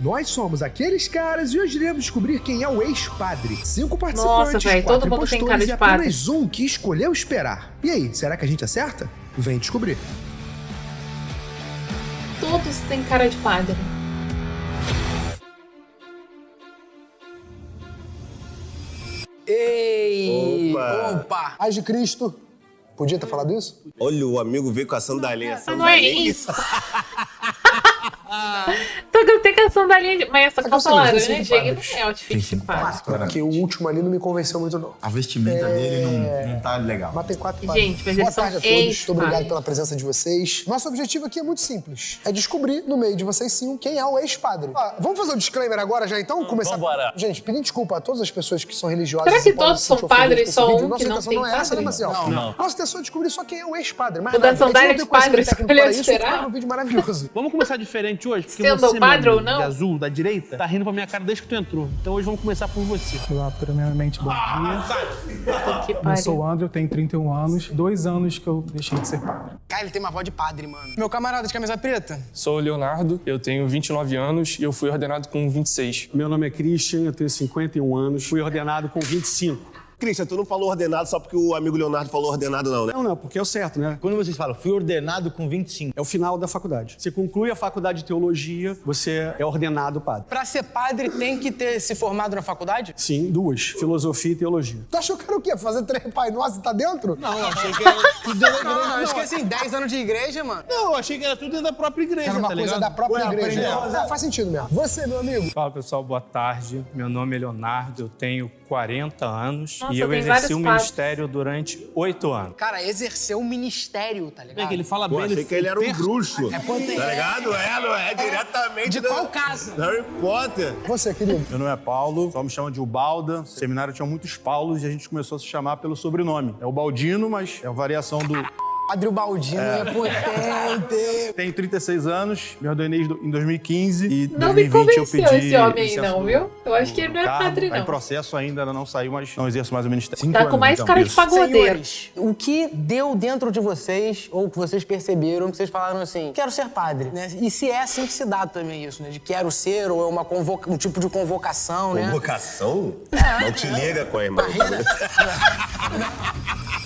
Nós somos aqueles caras e hoje iremos descobrir quem é o ex-padre. 5 participantes, Nossa, velho, 4 todo mundo tem cara impostores de e padre. apenas um que escolheu esperar. E aí, será que a gente acerta? Vem descobrir. Todos têm cara de padre. Ei! Opa! Paz de Cristo. Podia ter falado isso? Olha, o amigo veio com a sandalinha. Mas não é isso. Tem canção da linha, mas essa calça laranja não é outfit de padre. Porque o último ali não me convenceu muito, não. A vestimenta dele não tá legal. Mas tem 4 padres. Gente, mas Boa eles são tarde a todos. Muito obrigado ex-padres. pela presença de vocês. Nosso objetivo aqui é muito simples. É descobrir, no meio de vocês 5, quem é o ex-padre. Vamos fazer um disclaimer agora já, então? Começar. Vambora. Gente, pedindo desculpa a todas as pessoas que são religiosas. Será que e podem todos se são sentir ofendidas padres, com esse só vídeo. um Nossa que não intenção tem não é essa, né, padre? Marcelo? Não. Nossa intenção é descobrir só quem é o ex-padre. O da sandália de padre escolheu esperar? Um vídeo maravilhoso. Vamos começar diferente hoje? Porque Sendo você, padre meu ou amigo, não? de azul, da direita, tá rindo pra minha cara desde que tu entrou. Então hoje vamos começar por você. Olá, primeiramente, bom dia. Que Eu sou o pariu. André, eu tenho 31 anos, 2 anos que eu deixei de ser padre. Cara, ele tem uma voz de padre, mano. Meu camarada de camisa preta. Sou o Leonardo, eu tenho 29 anos e eu fui ordenado com 26. Meu nome é Christian, eu tenho 51 anos, fui ordenado com 25. Christian, tu não falou ordenado só porque o amigo Leonardo falou ordenado, não, né? Não, porque é o certo, né? Quando vocês falam, fui ordenado com 25. É o final da faculdade. Você conclui a faculdade de teologia, você é ordenado padre. Pra ser padre, tem que ter se formado na faculdade? Sim, 2, filosofia e teologia. Tu achou que era o quê? Fazer 3 Pai Nosso e tá dentro? Não, eu achei que era tudo dentro da igreja. Não, acho que assim, 10 anos de igreja, mano. Não, eu achei que era tudo dentro da própria igreja, Era uma tá coisa ligado? da própria igreja. aprendeu. Faz sentido mesmo. Você, meu amigo. Fala pessoal, boa tarde. Meu nome é Leonardo, eu tenho 40 anos Nossa, e eu tem exerci vários o padres. ministério durante 8 anos. Cara, exerceu o ministério, tá É ligado? que ele fala Pô, bem. achei que ele era um bruxo. É potente. Tá ligado? Não é diretamente De qual casa? Harry Potter. Você, querido. Meu nome é Paulo, só me chamam de Ubalda. No seminário tinha muitos Paulos e a gente começou a se chamar pelo sobrenome. É o Baldino, mas é uma variação do... Padre Baldino é potente. Tenho 36 anos, me ordenei em 2015 e em Não me 2020 eu convenceu pedi esse homem aí, licença não, do viu? Eu acho que ele não é cargo. padre, Tá em não. processo ainda não saiu, mas não exerço mais o ministério. Tá com mais cara de pagodeiro. Senhores, o que deu dentro de vocês, ou que vocês perceberam, que vocês falaram assim, quero ser padre, né? E se é assim que se dá também isso, né? De quero ser, ou é um tipo de convocação, né? Convocação? Não te liga com a irmã.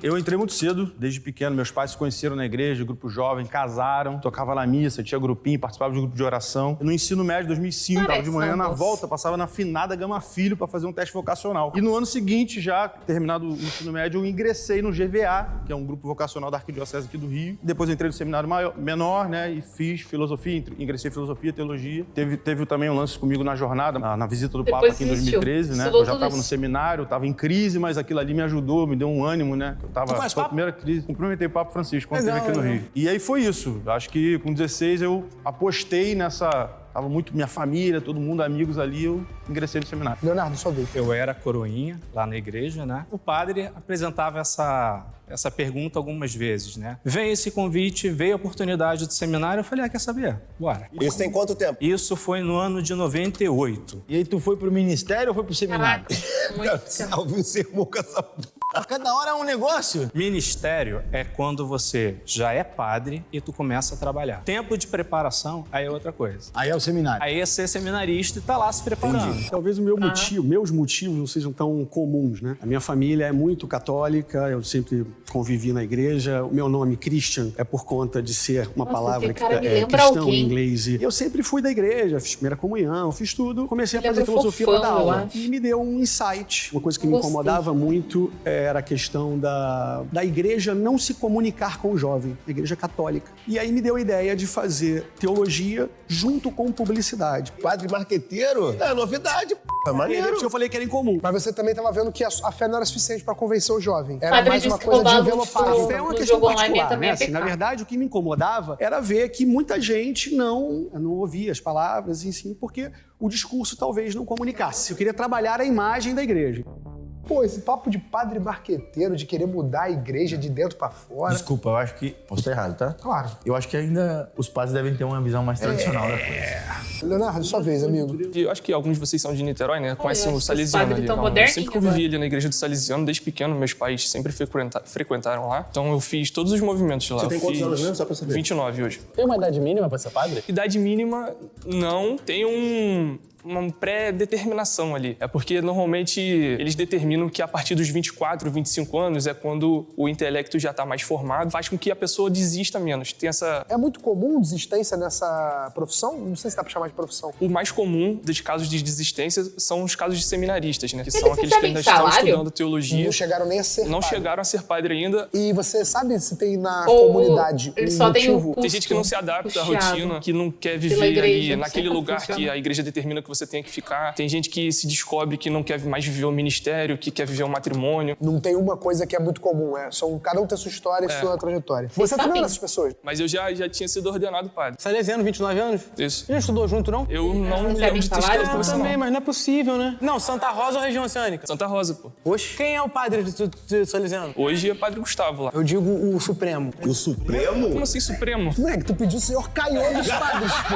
Eu entrei muito cedo, desde pequeno. Meus pais se conheceram na igreja, grupo jovem, casaram, tocava na missa, tinha grupinho, participava de grupo de oração. No ensino médio, 2005, tava de manhã na volta, passava na finada Gama Filho para fazer um teste vocacional. E no ano seguinte, já terminado o ensino médio, eu ingressei no GVA, que é um grupo vocacional da Arquidiocese aqui do Rio. Depois entrei no seminário menor, né, e fiz filosofia, ingressei em filosofia e teologia. Teve também um lance comigo na jornada, na visita do Papa Depois aqui em desistiu. 2013, né? Estudou Eu já tudo estava no isso. seminário, estava em crise, mas aquilo ali me ajudou, me deu um ânimo, né? Eu tava, conhece foi a Papa? primeira crise. Cumprimentei o Papa Francisco quando Legal, esteve aqui no legal. Rio. E aí foi isso. Acho que com 16 eu apostei nessa... Tava muito minha família, todo mundo, amigos ali, eu ingressei no seminário. Leonardo, sua vez. Eu era coroinha lá na igreja, né? O padre apresentava essa pergunta algumas vezes, né? Veio esse convite, veio a oportunidade do seminário, eu falei, quer saber? Bora. Isso tem quanto tempo? Isso foi no ano de 98. E aí tu foi pro ministério ou foi pro seminário? Caraca, muito. Ouvi um sermão com essa... Cada hora é um negócio. Ministério é quando você já é padre e tu começa a trabalhar. Tempo de preparação, aí é outra coisa. Aí é o seminário. Aí é ser seminarista e tá lá se preparando. Talvez meus motivos não sejam tão comuns, né? A minha família é muito católica, eu sempre convivi na igreja. O meu nome, Christian, é por conta de ser uma Nossa, palavra esse cara me é lembra cristão alguém. em inglês. E eu sempre fui da igreja, fiz primeira comunhão, fiz tudo. Comecei a Ele fazer é filosofia fofão, lá da eu aula. acho. E me deu um insight. Uma coisa que me Gostei. incomodava muito era a questão da igreja não se comunicar com o jovem, a igreja católica. E aí me deu a ideia de fazer teologia junto com publicidade. Padre marqueteiro? É novidade, é Por maneiro. isso que eu falei que era incomum. Mas você também estava vendo que a fé não era suficiente para convencer o jovem. Era Padre mais uma disse coisa que de roubava envelopar. o Fé é uma no questão jogo online particular, também né? é Assim, na pecado. verdade, o que me incomodava era ver que muita gente não ouvia as palavras, enfim, porque o discurso talvez não comunicasse. Eu queria trabalhar a imagem da igreja. Pô, esse papo de padre marqueteiro, de querer mudar a igreja de dentro pra fora. Desculpa, eu acho que... Posso estar errado, tá? Claro. Eu acho que ainda os padres devem ter uma visão mais tradicional da coisa. Leonardo, sua vez, amigo. Eu acho que alguns de vocês são de Niterói, né? Conhecem o Salesiano ali. Então, sempre convivi ali na igreja do Salesiano, desde pequeno, meus pais sempre frequentaram lá. Então eu fiz todos os movimentos lá. Você tem quantos anos mesmo, só pra saber? 29 hoje. Tem uma idade mínima pra ser padre? Idade mínima, não. Tem uma pré-determinação ali. É porque, normalmente, eles determinam que a partir dos 24, 25 anos é quando o intelecto já tá mais formado, faz com que a pessoa desista menos. Tem essa... É muito comum desistência nessa profissão? Não sei se dá pra chamar de profissão. O mais comum dos casos de desistência são os casos de seminaristas, né? Que Eles são aqueles que ainda estão estudando teologia. Não chegaram nem a ser Não padre. chegaram a ser padre ainda. E você sabe se tem na comunidade ele só tem motivo? Tem gente que não se adapta à rotina, que não quer viver ali naquele lugar que a igreja determina que você tenha que ficar. Tem gente que se descobre que não quer mais viver o ministério, que quer viver o matrimônio. Não tem uma coisa que é muito comum, cada um tem sua história e sua trajetória. Você também é dessas pessoas? Mas eu já tinha sido ordenado padre. Salesiano, 29 anos? Isso. Já estudou junto, não? Eu não me lembro de ter estudado com você, também, não. mas não é possível, né? Não, Santa Rosa ou região oceânica? Santa Rosa, pô. Oxe. Quem é o padre de Salesiano? Hoje é padre Gustavo lá. Eu digo o Supremo. O Supremo? Como assim Supremo? Moleque, tu pediu o senhor Caiô dos padres, pô.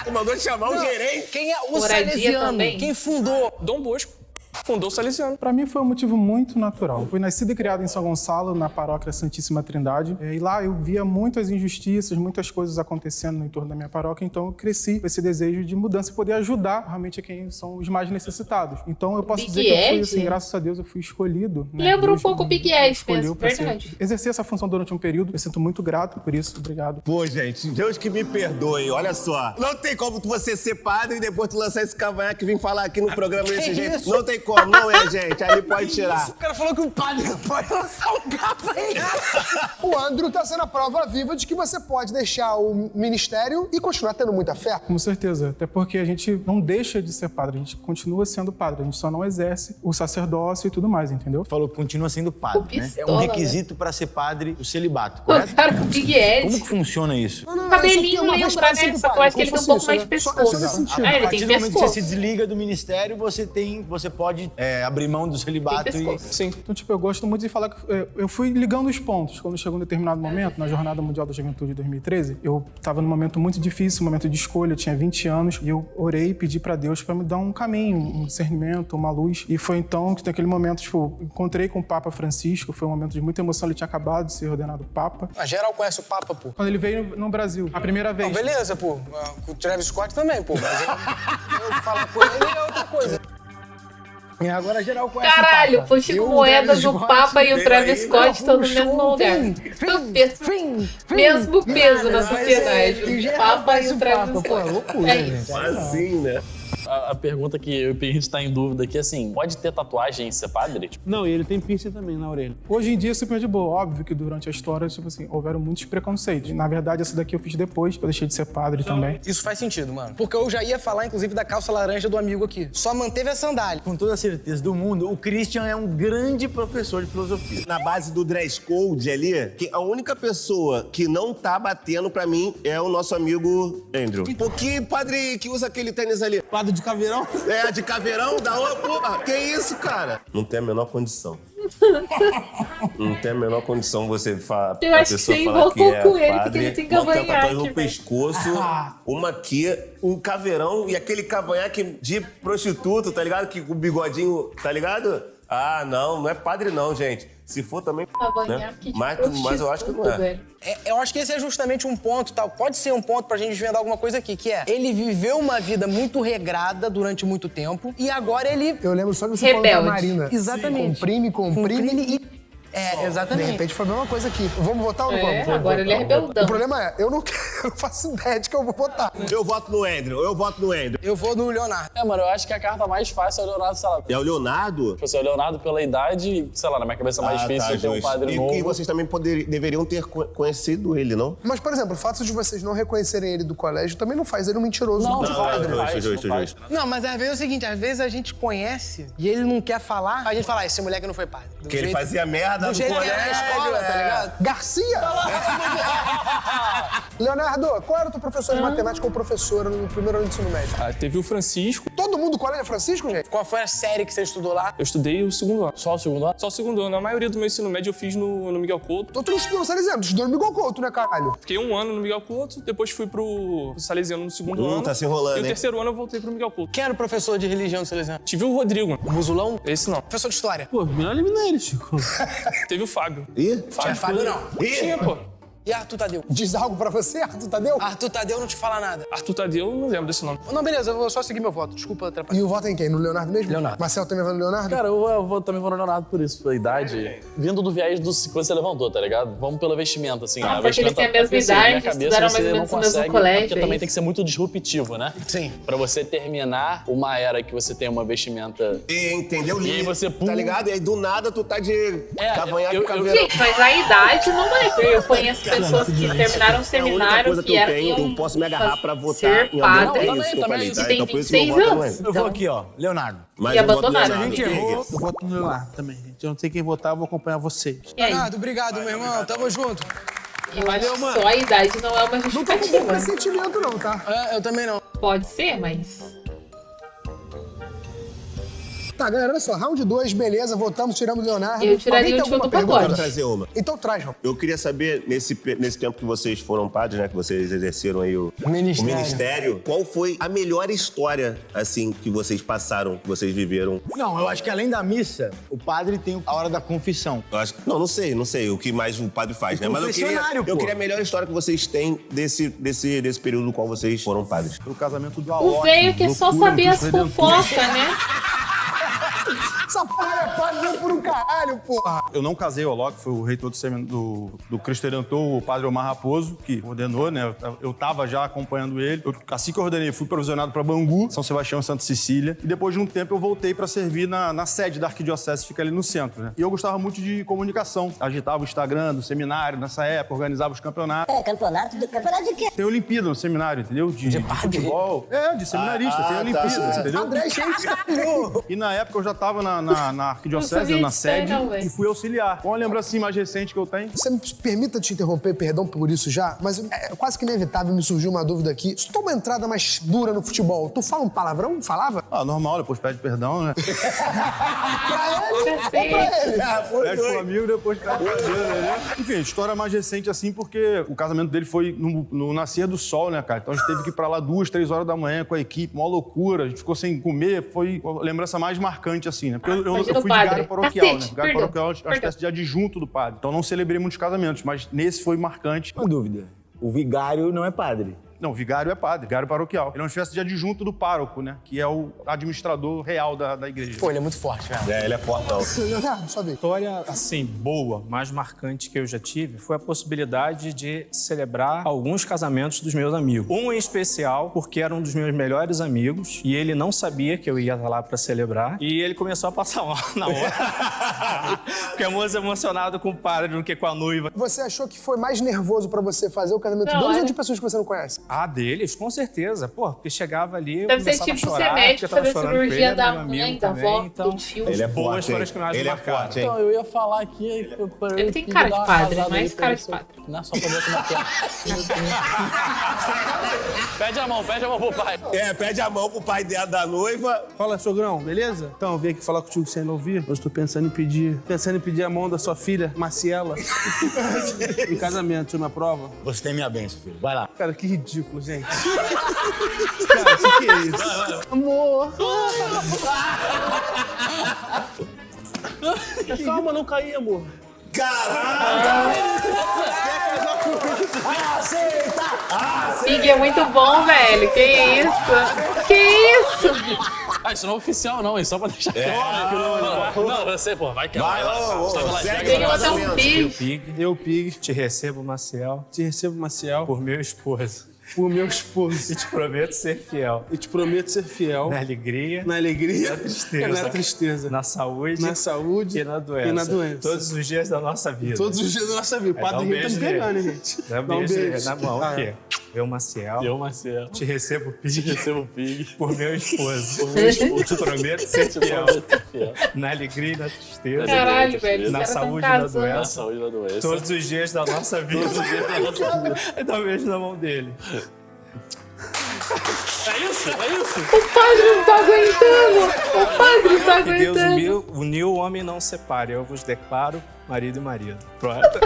Tu mandou chamar o gerente? Quem é o Moradia Salesiano? também. Quem fundou? Dom Bosco. Fundou o Salesiano. Para mim foi um motivo muito natural. Fui nascido e criado em São Gonçalo, na paróquia Santíssima Trindade. E lá eu via muitas injustiças, muitas coisas acontecendo no entorno da minha paróquia. Então eu cresci com esse desejo de mudança e poder ajudar realmente quem são os mais necessitados. Então eu posso dizer que eu fui, assim, graças a Deus, eu fui escolhido. Né? Lembra Deus um pouco o Big Ed mesmo, verdade. Exercer essa função durante um período. Eu sinto muito grato por isso. Obrigado. Pô, gente, Deus que me perdoe. Olha só. Não tem como você ser padre e depois tu lançar esse cavanhaque e vir falar aqui no programa desse jeito. Isso? Não tem como, não é, gente. Ali pode tirar. O cara falou que o padre não pode lançar um cavanhaque. O Andrew tá sendo a prova viva de que você pode deixar o ministério e continuar tendo muita fé. Com certeza. Até porque a gente não deixa de ser padre, a gente continua sendo padre, a gente só não exerce o sacerdócio e tudo mais, entendeu? Falou que continua sendo padre, né? É um requisito para ser padre o celibato, O correto? cara com Big Ed. Como que funciona isso? O cabelinho lembra, né? Só que eu acho que ele tem um pouco mais de pescoço. A Ele partir tem do momento que você pescoço. se desliga do ministério, você pode abrir mão do celibato e... Sim. Então, tipo, eu gosto muito de falar que eu fui ligando os pontos. Quando chegou um determinado momento, na Jornada Mundial da Juventude de 2013, eu estava num momento muito difícil, um momento de escolha, eu tinha 20 anos, e eu orei e pedi pra Deus pra me dar um caminho, um discernimento, uma luz. E foi então que naquele momento, tipo, encontrei com o Papa Francisco, foi um momento de muita emoção, ele tinha acabado de ser ordenado Papa. A geral conhece o Papa, pô. Quando ele veio no Brasil, a primeira vez. Não, beleza, pô. O Travis Scott também, pô. Mas eu falar com ele é outra coisa. E agora geral conhece Caralho, o Papa. o Chico Moedas, o Papa e o Travis Scott estão no mesmo lugar. Mesmo peso na sociedade. O Papa e o Travis Scott. Pô, é loucura, isso. Assim, né? A pergunta que eu e o Pierre está em dúvida aqui é assim, pode ter tatuagem e ser padre? Não, e ele tem piercing também na orelha. Hoje em dia é super de boa. Óbvio que durante a história, tipo assim, houveram muitos preconceitos. Na verdade, essa daqui eu fiz depois, eu deixei de ser padre também. Isso faz sentido, mano. Porque eu já ia falar, inclusive, da calça laranja do amigo aqui. Só manteve a sandália. Com toda a certeza do mundo, o Christian é um grande professor de filosofia. Na base do dress code ali, que a única pessoa que não tá batendo pra mim é o nosso amigo Andrew. Por que padre que usa aquele tênis ali? Padre de caveirão? É, de caveirão? Porra, que isso, cara? Não tem a menor condição. Não tem a menor condição você falar. Eu acho que você invocou com ele, porque ele tem cavanhaque, uma tatuagem no pescoço, uma aqui, um caveirão e aquele cavanhaque de prostituto, tá ligado? Que o bigodinho, tá ligado? Ah, não é padre não, gente. Se for também, né? Mas eu acho que não é. Eu acho que esse é justamente um ponto, tal. Pode ser um ponto pra gente desvendar alguma coisa aqui, que é, ele viveu uma vida muito regrada durante muito tempo e agora ele... Eu lembro só que você falou da Marina. Exatamente. Comprime e... exatamente. De repente foi a mesma coisa aqui. Vamos votar ou não vamos? Agora ele é rebeldão. O problema é, eu não faço ideia de que eu vou votar. Eu voto no Andrew, Eu vou no Leonardo. Mano, eu acho que a carta mais fácil é o Leonardo, sei lá. É o Leonardo? Tipo assim, o Leonardo pela idade, sei lá, na minha cabeça é mais difícil ter um padre novo. E vocês também deveriam ter conhecido ele, não? Mas, por exemplo, o fato de vocês não reconhecerem ele do colégio também não faz ele um mentiroso. Não, Não, mas às vezes é o seguinte, às vezes a gente conhece e ele não quer falar, a gente fala, esse moleque não foi padre. Porque ele fazia merda no jeito que colégio. era na escola, tá ligado? Garcia! Leonardo, qual era o teu professor de matemática ou professora no primeiro ano de ensino médio? Teve o Francisco. Todo mundo do colégio é Francisco, gente? Qual foi a série que você estudou lá? Eu estudei o segundo ano. Só o segundo ano? Só o segundo ano. A maioria do meu ensino médio eu fiz no Miguel Couto. Então tu não estudou no Salesiano, tu estudou no Miguel Couto, né, caralho? Fiquei um ano no Miguel Couto, depois fui pro Salesiano no segundo ano. Tá se enrolando, E o hein? terceiro ano eu voltei pro Miguel Couto. Quem era o professor de religião do Salesiano? Tive o Rodrigo. O Musulão? Esse não. Professor de história? Pô, melhor eliminar ele, Chico. Teve o Fábio. Ih? Tinha Fábio, não. Tinha, pô. E Arthur Tadeu? Diz algo pra você, Arthur Tadeu? Arthur Tadeu não te fala nada. Arthur Tadeu, não lembro desse nome. Não, beleza, eu vou só seguir meu voto. Desculpa atrapalhar. E o voto é em quem? No Leonardo mesmo? Leonardo. Marcel também vai no Leonardo? Cara, eu também vou no Leonardo por isso, pela idade. Vindo do viés do que você levantou, tá ligado? Vamos pela vestimenta, assim. Ah, a porque eles vestimenta, têm a mesma assim, idade, minha cabeça, estudaram você mais ou não menos no mesmo consegue, colégio, porque é também isso? tem que ser muito disruptivo, né? Sim. Pra você terminar uma era que você tem uma vestimenta... Entendeu? E aí você Tá ligado? E aí do nada tu tá de cavanhaque caveirão. Gente, mas a idade não é. Eu conheço pessoas que terminaram o seminário coisa que que eu eram tenho, eu posso me agarrar pra votar ser em alguém. padre. É isso que eu falei, tá? E tem Então por isso meu 26 voto não é. anos. Eu vou aqui, ó, Leonardo. Mas E eu voto no abandonaram. Se a Leonardo. gente errou, eu voto no Leonardo também, gente. Eu não sei quem votar, eu vou acompanhar vocês. E aí? Leonardo, obrigado, meu irmão. Tamo junto. Eu acho que só a idade não é uma Não tô com bom justificativa. pressentimento, não, tá? Eu também não. Pode ser, mas... Tá, galera, olha só. Round 2, beleza, votamos, tiramos o Leonardo. Eu tiraria Alguém tem o tio alguma do pergunta? pagode. Quero trazer uma. Então traz, João. Eu queria saber, nesse tempo que vocês foram padres, né? Que vocês exerceram aí o ministério, qual foi a melhor história, assim, que vocês passaram, que vocês viveram? Não, eu acho que além da missa, o padre tem a hora da confissão. Eu acho, não sei o que mais o padre faz, né? Mas confessionário, eu pô. queria a melhor história que vocês têm desse período no qual vocês foram padres. O casamento do O Alok. velho que só loucura, sabia as Cristo Redentor. fofocas, né? Essa porra é padre não por um caralho, porra. Eu não casei o Alok, foi o reitor do Cristo Redentor, o padre Omar Raposo, que ordenou, né? Eu tava já acompanhando ele. Assim que eu ordenei, fui provisionado para Bangu, São Sebastião e Santa Cecília. E depois de um tempo eu voltei para servir na sede da arquidiocese, que fica ali no centro, né? E eu gostava muito de comunicação. Agitava o Instagram do seminário nessa época, organizava os campeonatos. Campeonato de quê? Tem Olimpíada no seminário, entendeu? De futebol. De seminarista, tem Olimpíada, entendeu? André, gente, E na época eu já tava na arquidiocese, na sede, e fui auxiliar. Uma lembrança assim mais recente que eu tenho. Você me permita te interromper, perdão por isso já, mas é quase que inevitável me surgiu uma dúvida aqui. Se tu toma uma entrada mais dura no futebol, tu fala um palavrão? Falava? Ah, normal, depois pede perdão, né? Pra ele ou pra ele? Pede pro amigo, depois pede perdão, né? Enfim, história mais recente assim, porque o casamento dele foi no nascer do sol, né, cara? Então a gente teve que ir pra lá 2, 3 horas da manhã com a equipe, uma loucura. A gente ficou sem comer, foi a lembrança mais marcante, assim, né? Porque eu fui de vigário paroquial, né? Vigário paroquial é uma espécie de adjunto do padre. Então não celebrei muitos casamentos, mas nesse foi marcante. Uma dúvida. O vigário não é padre. Não, vigário é padre, vigário paroquial. Ele é uma espécie de adjunto do pároco, né? Que é o administrador real da igreja. Pô, ele é muito forte, velho. Ele é fortão. Leonardo, só vez. História, assim, boa, mais marcante que eu já tive foi a possibilidade de celebrar alguns casamentos dos meus amigos. Um em especial, porque era um dos meus melhores amigos e ele não sabia que eu ia estar lá pra celebrar e ele começou a passar mal na hora. Fiquei mais emocionado com o padre do que com a noiva. Você achou que foi mais nervoso pra você fazer o casamento Não, deles é. ou de pessoas que você não conhece? Ah, deles, com certeza. Pô, porque chegava ali, eu Deve ser começava tipo a ser chorar, médico, porque eu tava fazer chorando com ele, cirurgia era da meu mãe, amigo da também, avó, então, do tio. Ele é boas forte, histórias que mais ele é marcaram. forte, hein? Então, eu ia falar aqui... Ele tem cara de padre, mais cara de padre. Não, só pra ver como é que é. Pede a mão pro pai. Pede a mão pro pai da noiva. Fala, sogrão, beleza? Então, eu vim aqui falar contigo sem ouvir. Eu estou pensando em pedir a mão da sua filha, Marciela, em casamento. Você me aprova? Você tem minha bênção, filho. Vai lá. Cara, que ridículo, gente. Cara, isso que é isso? Amor. Calma, não caí, amor. Big é muito bom, velho. Que isso? Que isso? Ah, isso não é oficial, não, é só pra deixar claro. Não, você, pô, vai que Vai, Tem que botar um pig. Eu, Pig, te recebo, Maciel, Te recebo, Maciel. por meu esposo. por meu esposo. E te prometo ser fiel. E te prometo ser fiel. Na alegria. Na alegria. E na tristeza. E na tristeza. Na saúde. Na saúde. E na doença. E na doença. Todos os dias da nossa vida. Todos os dias da nossa vida. Padre Rio tá me pegando, hein, gente? Dá um beijo na mão. O quê? Eu, Maciel. Te recebo pig. Por meu esposo. Te prometo ser fiel. Na alegria e na tristeza. Caralho, velho. Na saúde e na doença. Na saúde e na doença. Todos os dias da nossa vida. Todos os dias da nossa vida. E dá um beijo na mão dele. É isso? É isso? O padre não tá aguentando! O padre não tá Que Deus aguentando! uniu o homem não separe. Eu vos declaro marido e marido. Pronto.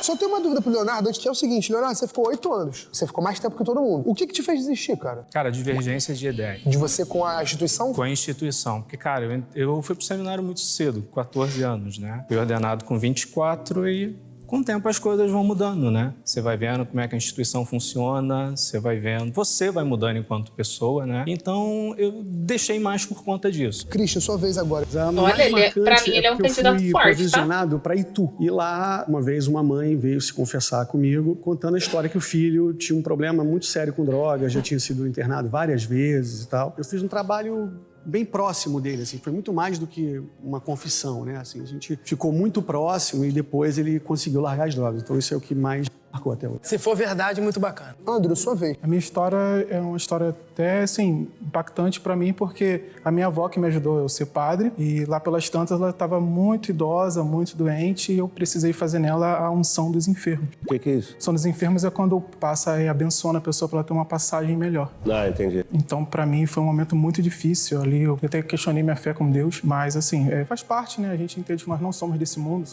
Só tenho uma dúvida pro Leonardo antes, que é o seguinte, Leonardo, você ficou 8 anos. Você ficou mais tempo que todo mundo. O que te fez desistir, cara? Cara, divergência de ideia. De você com a instituição? Com a instituição. Porque, cara, eu fui pro seminário muito cedo, 14 anos, né? Fui ordenado com 24 e... Com o tempo as coisas vão mudando, né? Você vai vendo como é que a instituição funciona, você vai vendo... Você vai mudando enquanto pessoa, né? Então, eu deixei mais por conta disso. Christian, sua vez agora. Olha, pra mim ele é um candidato Eu fui forte, tá? provisionado para Itu. E lá, uma vez, uma mãe veio se confessar comigo, contando a história que o filho tinha um problema muito sério com drogas, já tinha sido internado várias vezes e tal. Eu fiz um trabalho bem próximo dele, assim, foi muito mais do que uma confissão, né? Assim, a gente ficou muito próximo e depois ele conseguiu largar as drogas. Então isso é o que mais marcou até hoje. Se for verdade, muito bacana. André, sua vez. A minha história é uma história até, assim, impactante pra mim, porque a minha avó que me ajudou eu ser padre, e lá pelas tantas ela estava muito idosa, muito doente, e eu precisei fazer nela a unção dos enfermos. O que é isso? Unção dos enfermos é quando passa e abençoa a pessoa para ela ter uma passagem melhor. Ah, entendi. Então, pra mim, foi um momento muito difícil ali. Eu até questionei minha fé com Deus, mas, assim, faz parte, né? A gente entende que nós não somos desse mundo,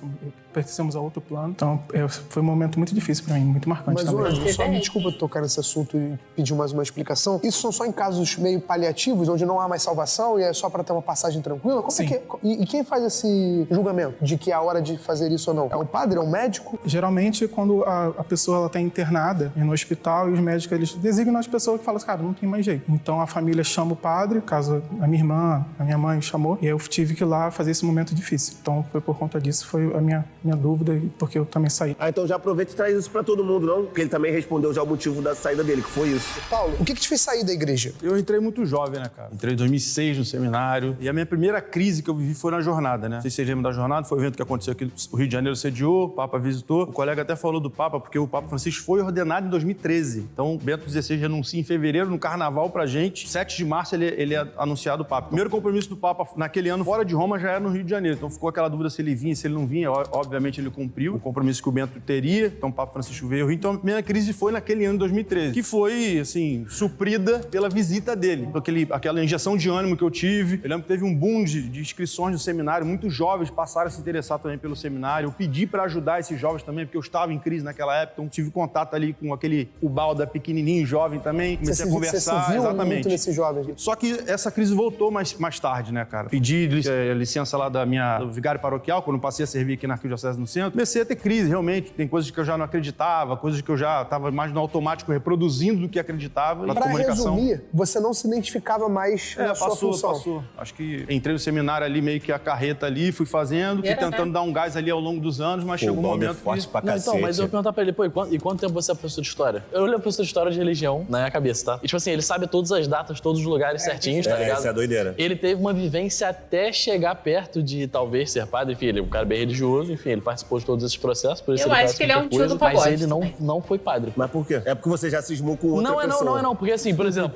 pertencemos a outro plano. Então, foi um momento muito difícil pra mim, muito marcante Mas, também. André, só me desculpa tocar nesse assunto e pedir mais uma explicação. Isso são só em casos meio paliativos, onde não há mais salvação e é só pra ter uma passagem tranquila? Como Sim. é que é? E quem faz esse julgamento de que é a hora de fazer isso ou não? É um padre? É um médico? Geralmente, quando a pessoa está internada no hospital e os médicos eles designam as pessoas que falam assim, cara, não tem mais jeito. Então a família chama o padre, caso a minha irmã, a minha mãe chamou, e eu tive que ir lá fazer esse momento difícil. Então foi por conta disso, foi a minha dúvida, porque eu também saí. Ah, então já aproveita e traz isso pra todo mundo, não? Porque ele também respondeu já o motivo da saída dele, que foi isso. Paulo, o que te fez sair da igreja? Eu entrei muito jovem, né, cara? Entrei em 2006 no seminário. E a minha primeira crise que eu vivi foi na jornada, né? Não sei se vocês lembram da jornada, foi um evento que aconteceu aqui no Rio de Janeiro, sediou, o Papa visitou. O colega até falou do Papa, porque o Papa Francisco foi ordenado em 2013. Então, Bento XVI renuncia em fevereiro, no Carnaval, pra gente. 7 de março ele é anunciado o Papa. O primeiro compromisso do Papa naquele ano, fora de Roma, já era no Rio de Janeiro. Então, ficou aquela dúvida se ele vinha, se ele não vinha. Obviamente, ele cumpriu o compromisso que o Bento teria. Então, o Papa Francisco veio ao Rio. Então, a minha crise foi naquele ano de 2013, que foi, assim, suprida pela visita dele. Aquela injeção de ânimo que eu tive. Eu lembro que teve um boom de inscrições no seminário. Muitos jovens passaram a se interessar também pelo seminário. Eu pedi para ajudar esses jovens também, porque eu estava em crise naquela época. Então, tive contato ali com aquele Ubalda pequenininho, jovem também. Comecei a conversar. Você se viu exatamente. muito nesses jovens. Só que essa crise voltou mais tarde, né, cara? Pedi licença lá do vigário paroquial, quando passei a servir aqui na Arquidiocese no Centro. Comecei a ter crise, realmente. Tem coisas que eu já não acreditava, coisas que eu já estava mais no automático reproduzindo do que acreditava. Pra resumir, você não se identificava mais na sua função. Passou. Acho que entrei no seminário ali, meio que a carreta ali, fui fazendo, fui tentando dar um gás ali ao longo dos anos, mas chegou um momento forte pra Não, cacete. então, mas eu vou perguntar pra ele, pô, e quanto tempo você é professor de história? Eu olhei professor de história de religião na minha cabeça, tá? E tipo assim, ele sabe todas as datas, todos os lugares certinhos, tá ligado? Essa é a doideira. Ele teve uma vivência até chegar perto de talvez ser padre, enfim, ele é um cara bem religioso, enfim, ele participou de todos esses processos, por isso Eu ele acho que ele é um tio do mas pagode ele também. não foi padre. Mas por quê? É porque você já cismou com outra pessoa. Não, porque assim, por exemplo...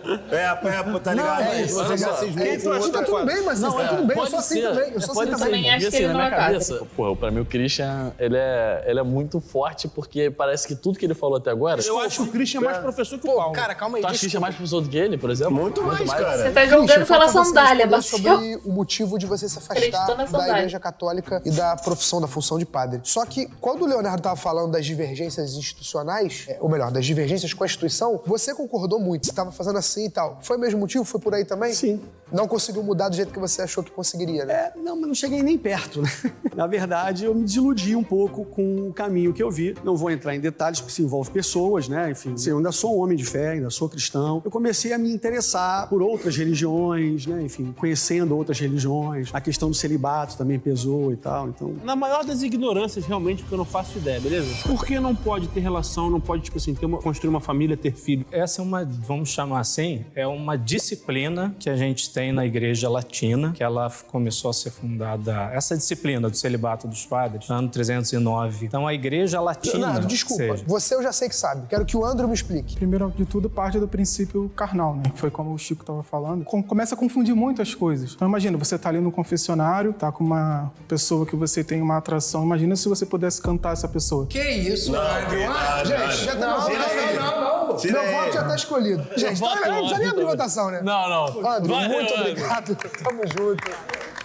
tá ligado? É isso, Você já cismou com outra Tá tudo bem, mas tá tudo bem, eu sou assim também. Eu sou assim também. também acho E que assim, ele na não minha é padre. cabeça, pô, pra mim o Christian, ele é muito forte, porque parece que tudo que ele falou até agora... Eu acho que o Christian é mais professor que o Paulo. Cara, calma aí. Tu acha que o Christian é mais professor do que ele, por exemplo? Muito mais, cara. Você tá jogando pela sandália, Marcel. sobre o motivo de você se afastar Acreditou na da sandália. Igreja Católica e da profissão, da função de padre. Só que, quando o Leonardo tava falando das divergências institucionais, ou melhor, das divergências com a instituição, você concordou muito, você tava fazendo assim e tal. Foi o mesmo motivo? Foi por aí também? Sim. Não conseguiu mudar do jeito que você achou que conseguiria, né? Não, mas não cheguei nem perto, né? Na verdade, eu me desiludi um pouco com o caminho que eu vi. Não vou entrar em detalhes, porque se envolve pessoas, né? Enfim, eu ainda sou um homem de fé, ainda sou cristão. Eu comecei a me interessar por outras religiões, né? Enfim, conhecendo outras religiões. A questão do celibato também pesou e tal, então... Na maior das ignorâncias, realmente, porque eu não faço ideia, beleza? Por que não pode ter relação, não pode, tipo assim, construir uma família, ter filho? Essa é uma, vamos chamar assim, é uma disciplina que a gente tem na Igreja Latina, que ela começou a ser fundada, essa disciplina do celibato dos padres, no ano 309. Então, a Igreja Latina... Leonardo, desculpa. Você eu já sei que sabe. Quero que o Andrew me explique. Primeiro de tudo, parte do princípio carnal, né? Foi como o Chico estava falando. Começa a confundir muito as coisas. Então, imagina, você tá ali no confessionário, tá com uma pessoa que você tem uma atração. Imagina se você pudesse cantar essa pessoa. Que isso, Andrew? Gente, já não. Meu voto já tá escolhido. Gente, não precisa nem abrir votação, né? Não. Andrew, muito obrigado. Tamo junto.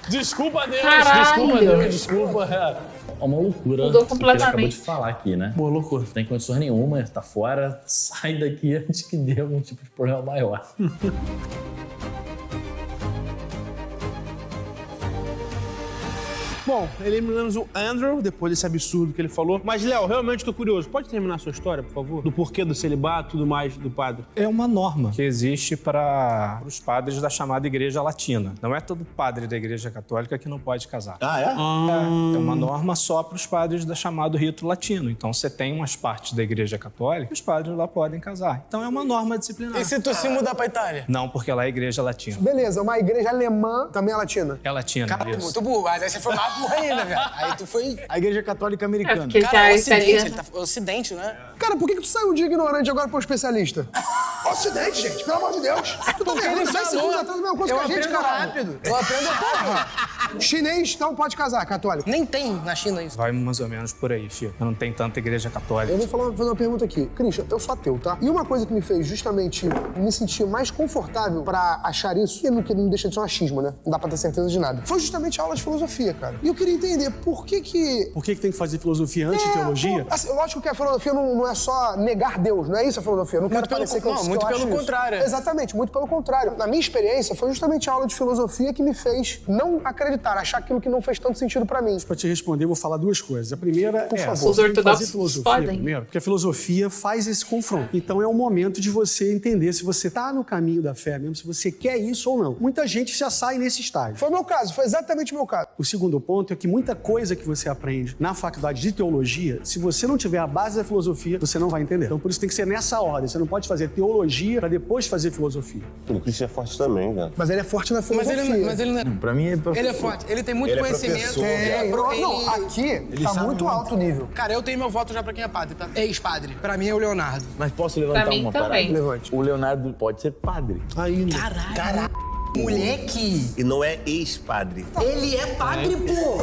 Desculpa, Deus. Caralho. Desculpa, Deus. Desculpa. É uma loucura. Mudou O que ele completamente. acabou de falar aqui, né? Boa loucura. Não tem condições nenhuma, tá fora, sai daqui antes que dê algum tipo de problema maior. Bom, eliminamos o Andrew, depois desse absurdo que ele falou. Mas, Léo, realmente tô curioso. Pode terminar a sua história, por favor? Do porquê do celibato e tudo mais do padre. É uma norma que existe para os padres da chamada Igreja Latina. Não é todo padre da Igreja Católica que não pode casar. Ah, é? É uma norma só para os padres da chamado rito latino. Então, você tem umas partes da Igreja Católica que os padres lá podem casar. Então, é uma norma disciplinar. E se tu se mudar pra Itália? Não, porque lá é Igreja Latina. Beleza, uma igreja alemã também é latina. É latina, Cara, isso. muito burro. Mas aí você foi mais burro ainda, velho. Aí tu foi... A Igreja Católica Americana. porque Cara, já Ocidente, italiana. ele tá... Ocidente, né? Cara, por que tu saiu de ignorante agora pra um especialista? Ocidente, gente, pelo amor de Deus. Tu tá vendo? 10 segundos atrás, a mesma coisa que a gente, cara. rápido. Eu aprendo rápido. Chinês não pode casar, católico. Nem tem na China isso. Vai mais ou menos por aí, Chico. Não tem tanta Igreja Católica. Eu vou fazer uma pergunta aqui. Christian, eu sou ateu, tá? E uma coisa que me fez justamente me sentir mais confortável pra achar isso, que não deixa de ser um achismo, né? Não dá pra ter certeza de nada. Foi justamente a aula de filosofia, cara. E eu queria entender por que Por que tem que fazer filosofia antes de teologia? Pô, assim, lógico que a filosofia não é só negar Deus, não é isso a filosofia. Eu não quero parecer que eu muito acho pelo isso. contrário. Exatamente, muito pelo contrário. Na minha experiência, foi justamente a aula de filosofia que me fez não acreditar, achar aquilo que não fez tanto sentido pra mim. Pra te responder, eu vou falar duas coisas. A primeira Por é favor. Os você tem que fazer ortodoxos filosofia podem. primeiro, porque a filosofia faz esse confronto. Então é o momento de você entender se você tá no caminho da fé mesmo, se você quer isso ou não. Muita gente já sai nesse estágio. Foi o meu caso, foi exatamente o meu caso. O segundo ponto é que muita coisa que você aprende na faculdade de teologia, se você não tiver a base da filosofia, você não vai entender. Então por isso tem que ser nessa ordem. Você não pode fazer teologia pra depois fazer filosofia. O Christian é forte também, cara. Mas ele é forte na Mas filosofia. ele não é... Pra mim, Ele é forte. Ele tem muito Ele é conhecimento. professor, Não, aqui tá sabe muito muito. alto o nível. Cara, eu tenho meu voto já pra quem é padre, tá? Ex-padre. Pra mim é o Leonardo. Mas posso levantar Pra mim uma também. parada? Levante. O Leonardo pode ser padre. Ainda. Caralho. Moleque. E não é ex-padre. Ele é padre, pô.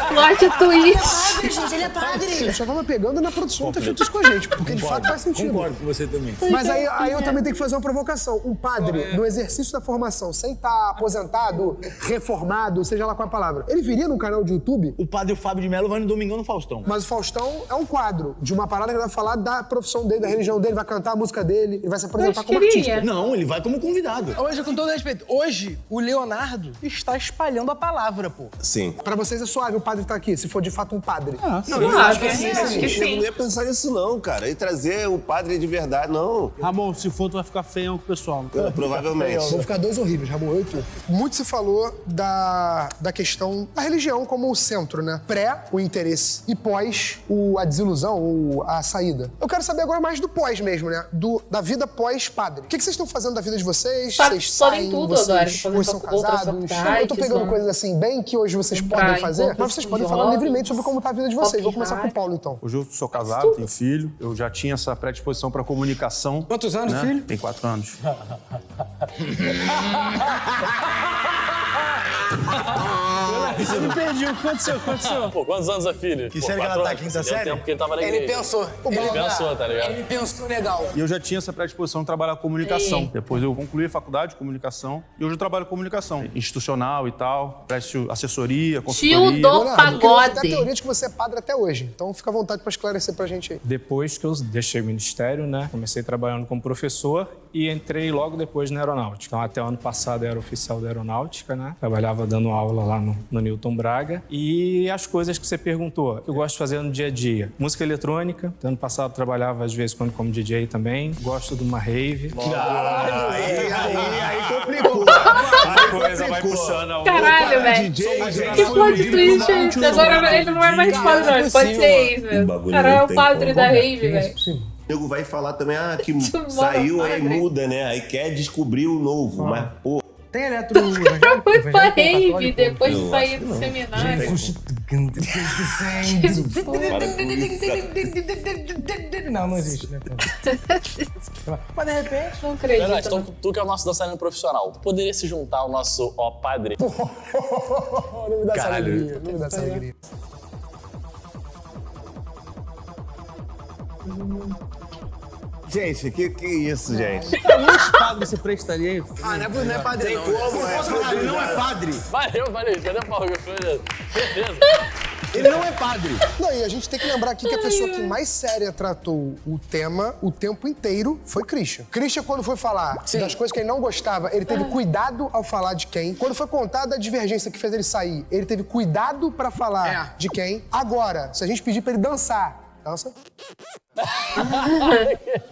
Plot twist. Padre, gente, ele é padre. Ele só tava pegando na produção ter feito isso com a gente, porque de fato faz sentido. Concordo com você também. Mas aí eu também tenho que fazer uma provocação. Um padre, no exercício da formação, sem estar aposentado, reformado, seja lá qual a palavra, ele viria num canal de YouTube, O padre Fábio de Mello vai no Domingão no Faustão. mas o Faustão é um quadro de uma parada que ele vai falar da profissão dele, da religião dele, vai cantar a música dele, ele vai se apresentar como artista. Não, ele vai como convidado. Hoje, com todo respeito, hoje o Leonardo está espalhando a palavra, pô. Sim. Pra vocês é suave o padre tá aqui, se for de fato um padre. Eu acho que sim. Eu não ia pensar nisso não, cara. E trazer o padre de verdade, não. Ramon, se for, tu vai ficar feião com o pessoal. Provavelmente. Vão ficar dois horríveis, Ramon, eu e tu. Muito se falou da questão da religião como o centro, né? Pré, o interesse, e pós, a desilusão, ou a saída. Eu quero saber agora mais do pós mesmo, né? Da vida pós-padre. O que vocês estão fazendo da vida de vocês? Padres Vocês podem saem, tudo vocês, agora, fazem hoje são outras casados? faculdades, Eu tô pegando vão coisas assim, bem que hoje vocês comprar podem fazer, encontros mas vocês podem de falar hobbies, livremente sobre como tá a vida de vocês. Vou começar com o Paulo, então. Hoje eu sou casado, tenho filho. Eu já tinha essa predisposição pra comunicação. Quantos anos, né? filho? Tem 4 anos. Eu me perdi. O que aconteceu? Pô, quantos anos a filha? Que série que ela tá? Quinta série? Tempo que ele tava na Ele igreja. pensou. Ele pensou, tá ligado? Ele pensou legal. E eu já tinha essa predisposição de trabalhar com comunicação. Ei. Depois eu concluí a faculdade de comunicação e hoje eu trabalho com comunicação institucional e tal. Presto assessoria, consultoria. Tio do Leonardo, porque eu tenho a pagode. teoria de que você é padre até hoje. Então fica à vontade pra esclarecer pra gente aí. Depois que eu deixei o ministério, né? Comecei trabalhando como professor e entrei logo depois na aeronáutica. Então, até o ano passado eu era oficial da aeronáutica, né? Trabalhava dando aula lá no Newton Braga. E as coisas que você perguntou, eu gosto de fazer no dia a dia. Música eletrônica. Ano passado eu trabalhava às vezes como DJ também. Gosto de uma rave. Aí complicou. A coisa vai puxando a outra. Caralho, velho. Que plot twist é esse? Agora ele não é mais padre, não. Ele pode ser ex, velho. Cara, é o padre da rave, velho. O nego vai falar também, que Isso, saiu, mano, aí padre. muda, né? Aí quer descobrir o novo, mas, pô... Tem eletro... Foi pra rave depois de sair do seminário. Não existe, né? Mas de repente... Não acredito. Verdade, então tu que é o nosso dançarino profissional, tu poderia se juntar ao nosso ó padre? Não me dá essa alegria, não me dá essa alegria. Gente, que isso, gente? Alguns padres se prestariam. Não é padre Tem não. como, ele não é padre. Valeu, cadê o Paulo? Certeza. Ele não é padre. Não, e a gente tem que lembrar aqui que a pessoa que mais séria tratou o tema o tempo inteiro foi Christian. Christian, quando foi falar das coisas que ele não gostava, ele teve cuidado ao falar de quem. Quando foi contar da divergência que fez ele sair, ele teve cuidado pra falar de quem. Agora, se a gente pedir pra ele dançar, dança.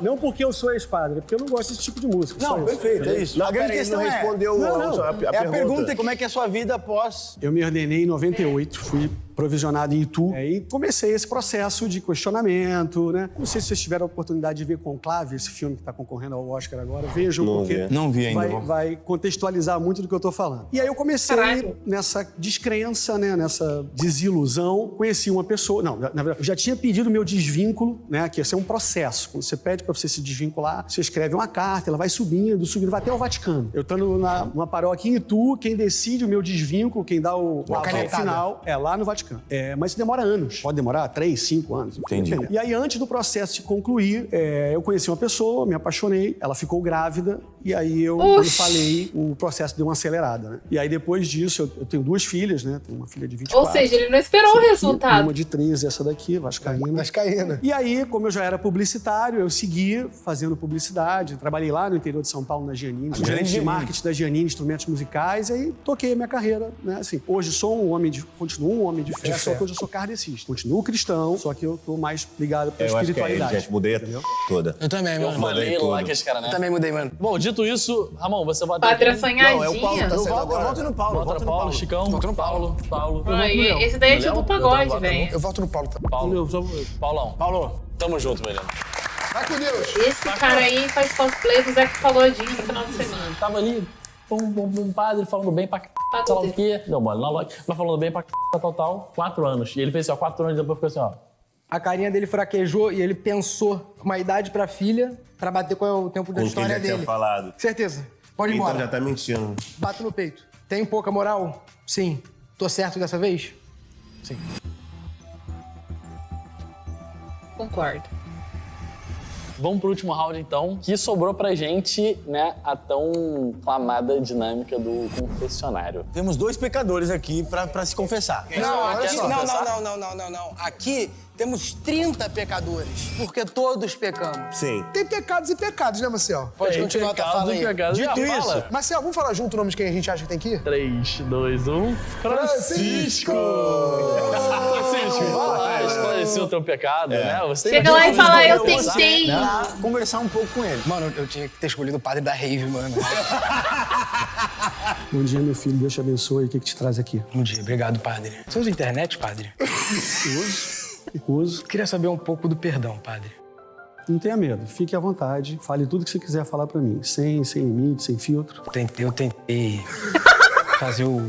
Não porque eu sou ex-padre, é porque eu não gosto desse tipo de música. Não, perfeito, é isso. A grande questão não respondeu a pergunta. pergunta é como é que é a sua vida após... Eu me ordenei em 98, fui provisionado em Itu. E comecei esse processo de questionamento, né? Não sei se vocês tiveram a oportunidade de ver Conclave, esse filme que está concorrendo ao Oscar agora. Vejam, porque Não vi ainda. vai contextualizar muito do que eu tô falando. E aí eu comecei nessa descrença, né? Nessa desilusão. Conheci uma pessoa... Não, na verdade, eu já tinha pedido meu desvínculo, né? Que esse é um processo. Quando você pede para você se desvincular, você escreve uma carta, ela vai subindo, vai até o Vaticano. Eu estando numa paróquia em Itu, quem decide o meu desvínculo, quem dá o final, é lá no Vaticano. Mas isso demora anos. Pode demorar 3, 5 anos. Entendi. E aí, antes do processo se concluir, eu conheci uma pessoa, me apaixonei, ela ficou grávida, e aí quando falei, o processo deu uma acelerada, né? E aí, depois disso, eu tenho 2 filhas, né? Tenho uma filha de 24. Ou seja, ele não esperou o resultado. Uma de 13, essa daqui, Vascaína. E aí, como eu já era publicitário, eu segui fazendo publicidade. Trabalhei lá no interior de São Paulo, na Giannini, gerente de marketing da Giannini, instrumentos musicais, e aí toquei a minha carreira, né? Assim, hoje continuo um homem de fé, só que hoje eu sou kardecista. Continuo cristão, só que eu tô mais ligado pra espiritualidade. Gente, mudei toda. Eu também, mano. Eu falei lá que esse cara, né? Eu também mudei, mano. Bom, dito isso, Ramon, você vai Padre sonhadinha. Não, é o Paulo que tá Eu saindo agora. volto no Paulo. Volta no Paulo, Chicão. Volta no Paulo. Ai, esse daí é tipo pagode, velho. Eu volto no Paulo também. Paulão. Paulo. Tamo junto, menino. Vai com Deus. Esse cara aí faz cosplay do Zé Falodinho no final de semana. Tava ali, um padre falando bem pra sei lá o quê. Deu mole na loja, mas falando bem pra tal. 4 anos. E ele fez assim, ó, 4 anos depois ficou assim, ó. A carinha dele fraquejou e ele pensou uma idade pra filha pra bater qual é o tempo da Com quem história já dele. tinha falado. Certeza. Pode ir Então embora. já tá mentindo. Bato no peito. Tem pouca moral? Sim. Tô certo dessa vez? Sim. Concordo. Vamos pro último round, então, que sobrou pra gente, né, a tão clamada dinâmica do confessionário. Temos 2 pecadores aqui pra se confessar. Não. Aqui temos 30 pecadores, porque todos pecamos. Sim. Tem pecados e pecados, né, Marcel? Pode continuar a fala aí. Dito isso, Marcel, vamos falar junto o nome de quem a gente acha que tem que ir? 3, 2, 1... Francisco! Francisco, vai lá, esclarecer o teu pecado, né? Você Chega lá e fala, eu tentei. conversar um pouco com ele. Mano, eu tinha que ter escolhido o padre da rave, mano. Bom dia, meu filho. Deus te abençoe. O que te traz aqui? Bom dia, obrigado, padre. Você usa internet, padre? Uso. Queria saber um pouco do perdão, padre. Não tenha medo. Fique à vontade. Fale tudo que você quiser falar pra mim. Sem limite, sem filtro. Eu tentei fazer o...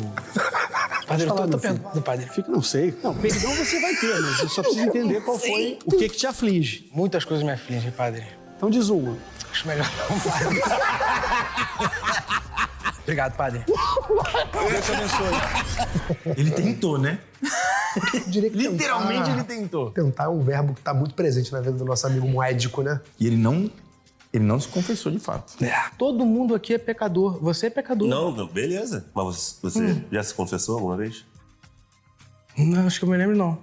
Padre, eu tô perdoado, padre. Não sei. Não, perdão você vai ter, mas eu só preciso entender qual foi o que te aflige. Muitas coisas me afligem, padre. Então diz uma. Acho melhor não, padre. Obrigado, padre. Deus te abençoe. Ele tentou, né? Literalmente ele tentou. Tentar é um verbo que tá muito presente na vida do nosso amigo moédico, né? E ele não se confessou de fato. Todo mundo aqui é pecador. Você é pecador. Não, beleza. Mas você já se confessou alguma vez? Não, acho que eu me lembro, não.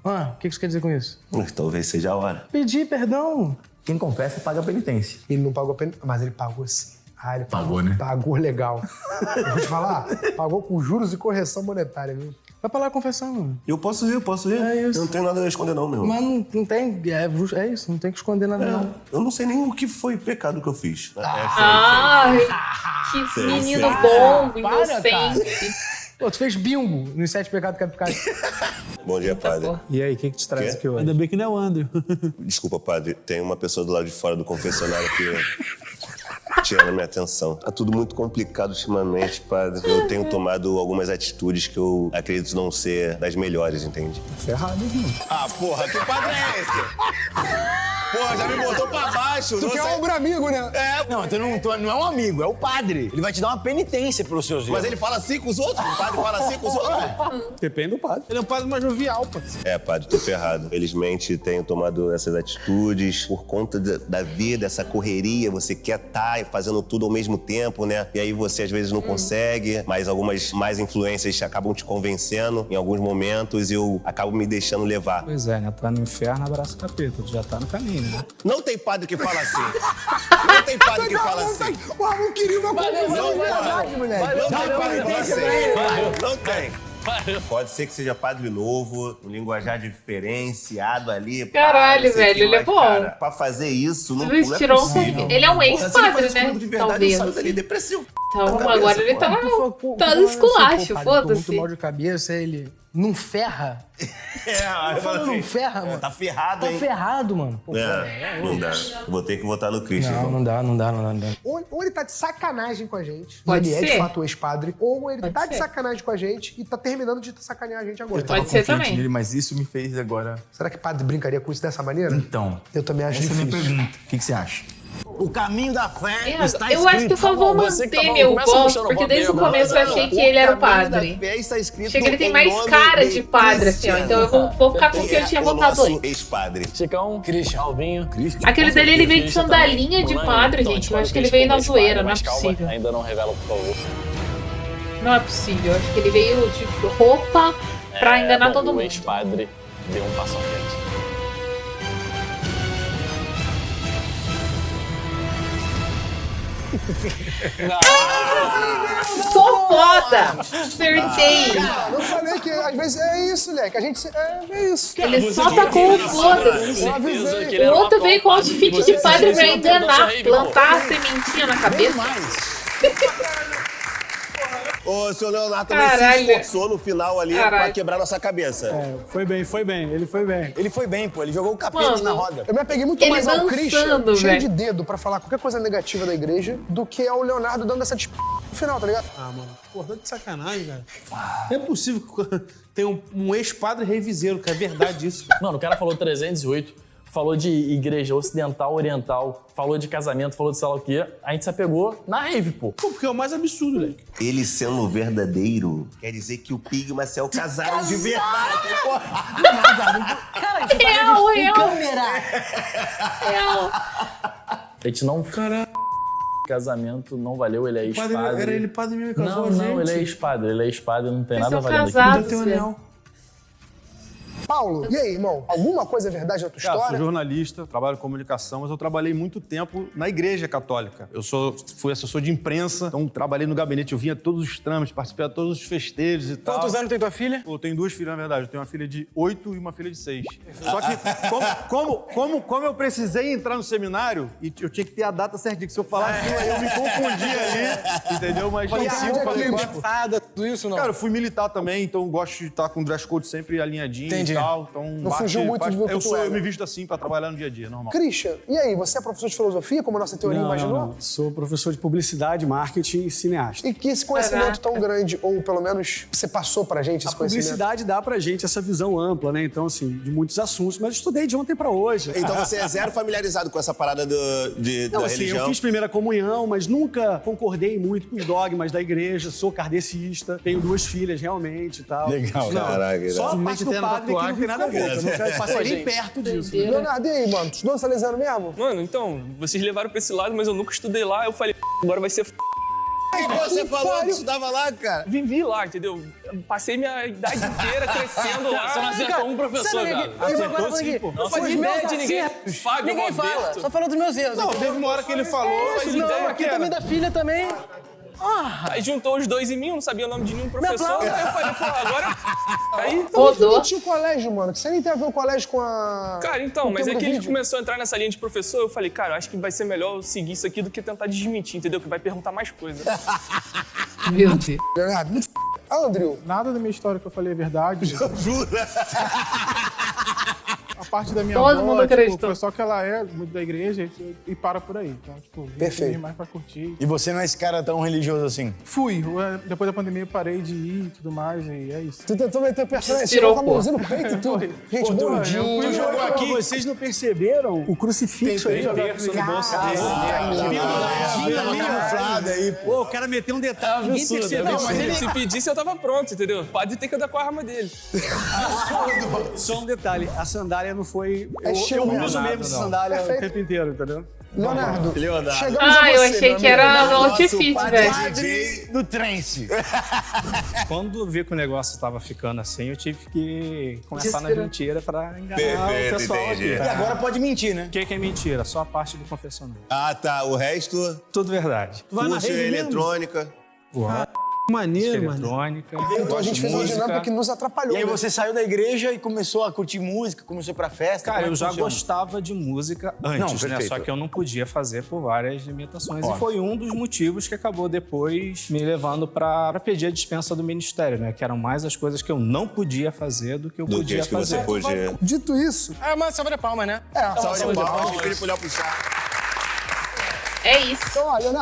O que você quer dizer com isso? Talvez seja a hora. Pedir perdão. Quem confessa paga a penitência. Ele não pagou a penitência, mas ele pagou sim. Ah, ele Pagou, né? Pagou legal. Eu vou te falar, pagou com juros e correção monetária, viu? Vai pra lá confessar, mano. Eu posso ir. É isso. Eu não tenho nada a esconder, não, meu. Mas não tem. É isso, não tem que esconder nada, não. Eu não sei nem o que foi o pecado que eu fiz. Ai, que menino bom, inocente. Pô, tu fez bingo nos 7 pecados capitais. Bom dia, padre. E aí, o que te traz Quê? aqui hoje? Ainda bem que não é o André. Desculpa, padre. Tem uma pessoa do lado de fora do confessionário que chama minha atenção. Tá tudo muito complicado ultimamente, padre. Eu tenho tomado algumas atitudes que eu acredito não ser das melhores, entende? Ferrado, irmão. Ah, porra, que padre é esse? Porra, já me botou pra baixo. Tu quer um ombro amigo, né? Não, tu não é um amigo, é o padre. Ele vai te dar uma penitência pelos seus erros. Mas ele fala assim com os outros? O padre fala assim com os outros? Depende do padre. Ele é um padre mais jovial, pô. É, padre, tô ferrado. Felizmente tenho tomado essas atitudes por conta da vida, essa correria. Você quer estar fazendo tudo ao mesmo tempo, né? E aí você às vezes não consegue, mas algumas mais influências acabam te convencendo em alguns momentos e eu acabo me deixando levar. Pois é, né? Tá no inferno, abraça o capeta. Tu já tá no caminho, né? Não tem padre que fala assim. Não tem padre que fala assim. O Ramon queria uma confusão de verdade, moleque. Não tem padre que fala assim. Não tem. Pode ser que seja padre novo, um linguajar diferenciado ali. Caralho, velho, ele é bom. Cara, pra fazer isso, não é Tirou um possível. pouquinho. Ele é um ex-padre, né? De verdade, Talvez. eu saio dali depressivo. Então, agora ele tá no esculacho, Tô muito foda-se. mal de cabeça, ele não ferra. Eu falo Não assim, ferra, mano. tá ferrado, Tá hein? ferrado, mano. Pô, Não dá. Vou ter que votar no Cristo. Não dá. Ou ele tá de sacanagem com a gente, Pode ele é de ser. fato o ex-padre, ou ele tá de ser. sacanagem com a gente e tá terminando de sacanear a gente agora. Pode ser também. Nele, mas isso me fez agora... Será que padre brincaria com isso dessa maneira? Então, Eu também acho essa é a minha difícil. pergunta. O que você acha? O caminho da fé está escrito. Eu acho que eu só vou manter meu voto, porque desde o começo eu achei que ele era o padre. Achei que ele tem mais cara de padre, assim, ó. Então eu vou ficar com o que eu tinha votado antes. Ex-padre. Chicão, Christian. Alvinho. Aquele dele, ele veio de sandalinha de padre, gente. Eu acho que ele veio na zoeira, não é possível. Ainda não revela, por favor. Não é possível. Eu acho que ele veio de roupa pra enganar todo O mundo. ex-padre deu um passo à frente. Sou foda! Acertei! Cara, eu falei que às vezes é isso, Leque. A gente. É isso. Ele só tacou o foda-se. Eu avisei. O outro veio com outfit de padre pra enganar, plantar a sementinha na cabeça. Ô, seu Leonardo também se esforçou no final ali pra quebrar nossa cabeça. Foi bem, ele foi bem. Ele foi bem, pô. Ele jogou o capeta na roda. Eu me apeguei muito mais ao Christian, cheio velho. de dedo, pra falar qualquer coisa negativa da igreja, do que ao Leonardo dando essa no final, tá ligado? Ah, mano, pô, tá de sacanagem, cara. Não é possível que tenha um ex-padre reviseiro, que é verdade isso. Mano, o cara falou 308, falou de igreja ocidental, oriental, falou de casamento, falou de sei lá o quê. A gente se apegou na rave, pô. Pô, porque é o mais absurdo, Leque. Ele sendo verdadeiro, quer dizer que o Pig e o Marcel casaram de verdade, porra. Cara, isso Real, tá real. câmera. Real. A gente não... Casamento não valeu, ele é ex-padre. Era ele padre mesmo, casou Não, ele é ex-padre. Ele é ex-padre, não tem Eles nada são valendo casados, aqui. velho. Paulo, e aí, irmão? Alguma coisa é verdade na tua Cara, história? sou jornalista, trabalho em comunicação, mas eu trabalhei muito tempo na igreja católica. Eu fui assessor de imprensa, então trabalhei no gabinete, eu vinha a todos os trâmites, participei de todos os festejos e tal. Quantos anos tem tua filha? Eu tenho 2 filhas, na verdade. Eu tenho uma filha de 8 e uma filha de 6. Só que, como eu precisei entrar no seminário, e eu tinha que ter a data certinha, que se eu falasse eu me confundi ali, entendeu? Mas Tudo isso não? Cara, eu fui militar também, então gosto de estar com o dress code sempre alinhadinho Entendi. e tal. Então, Não fugiu muito do que tu é, eu né? me visto assim pra trabalhar no dia a dia, normal. Christian, e aí? Você é professor de filosofia, como a nossa teoria imaginou? Não. Sou professor de publicidade, marketing e cineasta. E que esse conhecimento tão grande, ou pelo menos você passou pra gente esse A conhecimento? publicidade dá pra gente essa visão ampla, né? Então, assim, de muitos assuntos, mas eu estudei de ontem pra hoje. Então você é zero familiarizado com essa parada da Não, assim, religião? eu fiz primeira comunhão, mas nunca concordei muito com os dogmas da igreja. Sou kardecista, tenho 2 filhas realmente e tal. Legal, Não, caraca. só a Simplesmente parte do tendo padre que não tem nada a ver. Eu nunca passei nem perto disso. Leonardo, e aí, mano? Tu estudou salesiano mesmo? Mano, então, vocês levaram pra esse lado, mas eu nunca estudei lá. Eu falei, agora vai ser que você falou que estudava lá, cara? Vivi lá, entendeu? Passei minha idade inteira crescendo lá. Você não acertou um professor, cara. Acertou sim, pô. Não fazia ideia de ninguém. Fábio, Ninguém Roberto. fala, só falando dos meus erros. Não, teve uma hora que ele falou, mas Não, aqui também da filha também. Aí juntou os dois em mim, eu não sabia o nome de nenhum professor. Aí eu falei, pô, agora... Aí... Rodou. Tinha o colégio, mano. Que você nem tem a ver o colégio com a... Cara, então, mas é que a gente começou a entrar nessa linha de professor, eu falei, cara, acho que vai ser melhor eu seguir isso aqui do que tentar desmentir, entendeu? Que vai perguntar mais coisa. Meu Deus. Leonardo, muito Andrew. Nada da minha história que eu falei é verdade. Jura? A parte da minha Todo avó, mundo acreditou. foi só que ela é muito da igreja e para por aí. Então, tipo, Perfeito. vim mais pra curtir. E você não é esse cara tão religioso assim? Fui. Depois da pandemia eu parei de ir e tudo mais, e é isso. Tu tentou meter o personagem, Tirou, tirou com a mãozinha no peito e tudo. Gente, gordinho. Tu jogou aqui, vocês não perceberam o crucifixo aí? terço no bolso dele. Camuflado aí, pô. Pô, o cara meteu um detalhe, ninguém percebeu. Não, mas ele se pedisse, eu tava pronto, entendeu? O padre tem que andar com a arma dele. Só um detalhe, a sandália não foi... estilo Eu mesmo. uso mesmo essa sandália o Perfeito. tempo inteiro, entendeu? Leonardo, chegamos Ah, a eu você, achei meu que amigo. era no outfit, velho. Padre do trance. Quando eu vi que o negócio tava ficando assim, eu tive que começar na Desespero. mentira pra enganar Perfeito, o pessoal entendi. aqui. E agora pode mentir, né? O que é mentira? Só a parte do confessionário. Ah, tá. O resto, Tudo verdade. vai na curso rede mesmo? eletrônica. Maneiro, mano. Eletrônica. Então a gente fez uma música. dinâmica que nos atrapalhou. E aí né? você saiu da igreja e começou a curtir música, começou a ir pra festa? Cara, Como é eu que já funciona? gostava de música antes, Não, né? perfeito. Só que eu não podia fazer por várias limitações. Óbvio. E foi um dos motivos que acabou depois me levando pra pedir a dispensa do ministério, né? Que eram mais as coisas que eu não podia fazer do que eu Do que podia as que você fazer. podia. Dito isso, É uma salva de palmas, né? é, Saúde, Pode, Felipe, olhar pro chá. É isso. então, ó, Leonardo,